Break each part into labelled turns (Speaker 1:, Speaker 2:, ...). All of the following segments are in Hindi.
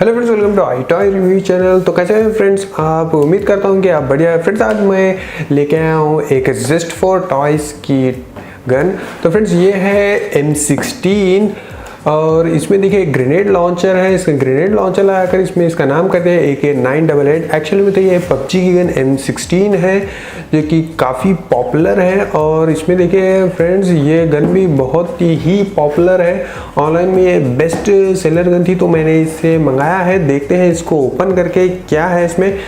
Speaker 1: Hello friends, welcome to I toy review channel. तो कैसे हैं फ्रेंड्स आप? उम्मीद करता हूँ कि आप बढ़िया है। फ्रेंड्स आज मैं लेके आया हूँ एक जस्ट फॉर टॉयज की गन। तो फ्रेंड्स ये है M16 और इसमें देखिए ग्रेनेड लॉन्चर है। इसका ग्रेनेड लॉन्चर लगाकर इसमें इसका नाम करते हैं AK988। एक्चुअली में तो ये पबजी की गन M16 है जो कि काफ़ी पॉपुलर है और इसमें देखिए फ्रेंड्स ये गन भी बहुत ही पॉपुलर है। ऑनलाइन में ये बेस्ट सेलर गन थी तो मैंने इसे मंगाया है। देखते हैं इसको ओपन करके क्या है इसमें।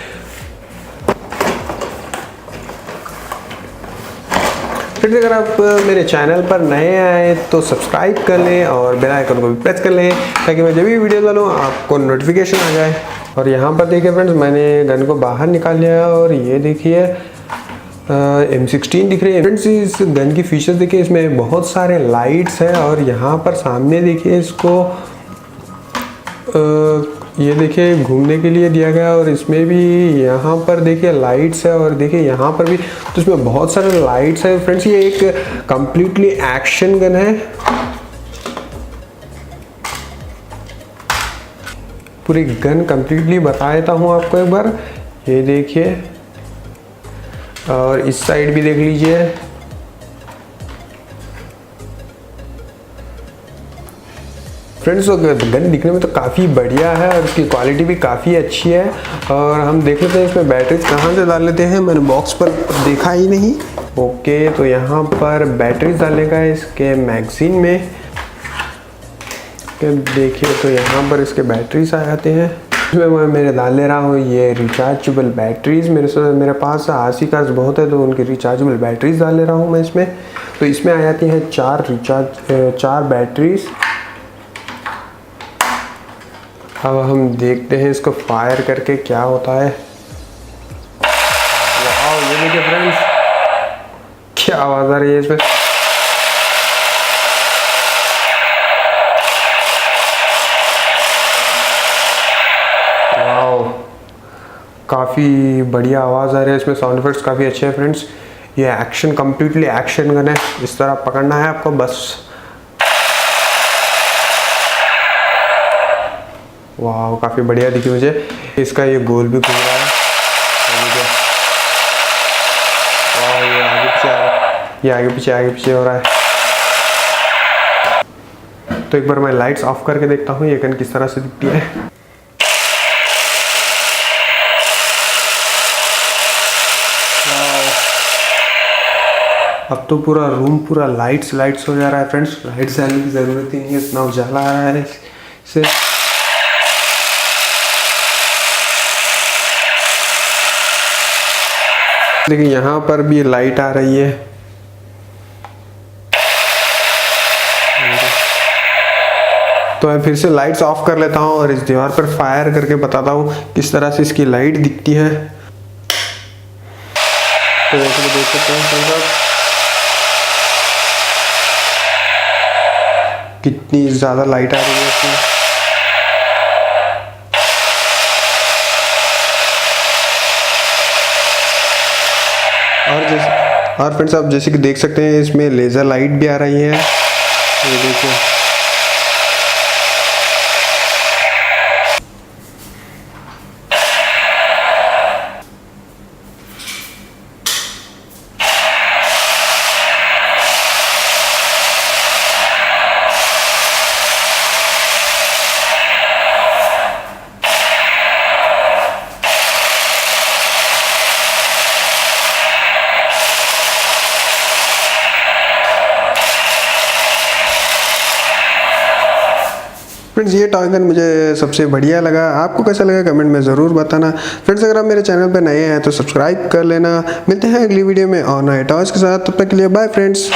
Speaker 1: फिर अगर आप मेरे चैनल पर नए आए तो सब्सक्राइब कर लें और बेल आइकन को भी प्रेस कर लें ताकि मैं जब भी वीडियो डालूँ आपको नोटिफिकेशन आ जाए। और यहाँ पर देखिए फ्रेंड्स मैंने गन को बाहर निकाल लिया और ये देखिए M16 दिख रही है। फ्रेंड्स इस गन की फीचर्स देखिए, इसमें बहुत सारे लाइट्स हैं और यहाँ पर सामने देखिए इसको ये देखिए घूमने के लिए दिया गया और इसमें भी यहाँ पर देखिए लाइट्स है और देखिए यहाँ पर भी, तो इसमें बहुत सारे लाइट्स है। फ्रेंड्स ये एक कंप्लीटली एक्शन गन है। पूरी गन कंप्लीटली बता देता हूँ आपको एक बार। ये देखिए और इस साइड भी देख लीजिए। फ्रेंड्स तो गन दिखने में तो काफ़ी बढ़िया है और इसकी क्वालिटी भी काफ़ी अच्छी है। और हम देख लेते हैं इसमें बैटरीज कहाँ से डाल लेते हैं, मैंने बॉक्स पर देखा ही नहीं। ओके तो यहाँ पर बैटरीज डालने का है इसके मैगजीन में। देखिए तो यहाँ पर इसके बैटरीज आ जाते हैं। इसमें मैं मेरे डाल ले रहा हूँ ये रिचार्जेबल बैटरीज। मेरे पास RC कार्स बहुत है तो उनकी रिचार्जेबल बैटरीज डाल ले रहा हूँ मैं इसमें। तो इसमें आ जाती हैं 4 बैटरीज। अब हम देखते हैं इसको फायर करके क्या होता है। वाओ ये देखिए फ्रेंड्स क्या आवाज़ आ रही है इसमें। वाओ काफ़ी बढ़िया आवाज़ आ रही है इसमें। साउंड इफेक्ट्स काफ़ी अच्छे हैं फ्रेंड्स। ये एक्शन कंप्लीटली एक्शन गन है। इस तरह पकड़ना है आपको बस। वाह काफ़ी बढ़िया दिखी मुझे। इसका ये गोल भी घूम रहा है। वाह ये आगे पीछे आ रहा है, ये आगे पीछे हो रहा है। तो एक बार मैं लाइट्स ऑफ करके देखता हूँ ये गन किस तरह से दिखती है। अब तो पूरा रूम पूरा लाइट्स हो जा रहा है फ्रेंड्स। लाइट्स जाने की ज़रूरत ही नहीं है, इतना उजाला आ रहा है इससे। देखिए यहाँ पर भी लाइट आ रही है। तो मैं फिर से लाइट्स ऑफ कर लेता हूँ और इस दीवार पर फायर करके बताता हूँ किस तरह से इसकी लाइट दिखती है। तो जैसे देख सकते हैं कितनी ज़्यादा लाइट आ रही है इसमें। और फ्रेंड्स आप जैसे कि देख सकते हैं इसमें लेज़र लाइट भी आ रही है। ये देखिए फ्रेंड्स ये टॉय गन मुझे सबसे बढ़िया लगा। आपको कैसा लगा कमेंट में ज़रूर बताना। फ्रेंड्स अगर आप मेरे चैनल पर नए हैं तो सब्सक्राइब कर लेना। मिलते हैं अगली वीडियो में और नए टॉयज़ के साथ। तब तक के लिए बाय फ्रेंड्स।